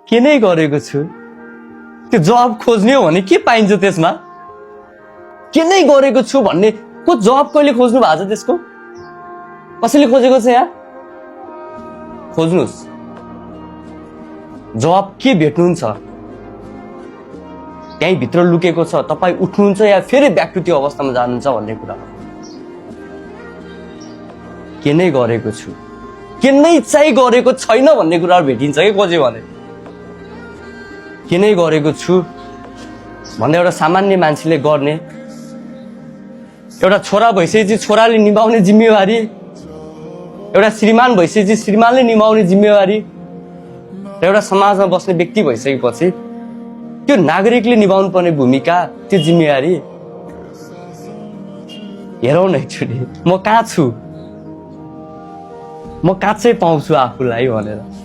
के नै गरेको छु त्यो जब खोज्ने हो भने के पाइन्छ त्यसमा के नै गरेको छु भन्ने को जब कहिले खोज्नु भएको छ त्यसको कसैले खोजेको छ यहाँ खोज्नुस् जवाब के भेट्नुहुन्छ त्यही भित्र लुकेको छ तपाई उठ्नुहुन्छ या फेरि ब्याक टु त्यो अवस्थामा जानुहुन्छ भन्ने कुरा के नै गरेको छु के नै चाहिँ गरेको छैन भन्ने कुरा भेटिन्छ के खोज्यो भने के नै गरेको छु भन्ने एउटा सामान्य मान्छेले गर्ने एउटा छोरा भइसकेपछि छोराले निभाउने जिम्मेवारी एउटा श्रीमान भइसकेपछि श्रीमानले निभाउने जिम्मेवारी र एउटा समाजमा बस्ने व्यक्ति भइसकेपछि त्यो नागरिकले निभाउनु पर्ने भूमिका त्यो जिम्मेवारी हेरौँ न एकचोटि म कहाँ छु म कहाँ चाहिँ पाउँछु आफूलाई भनेर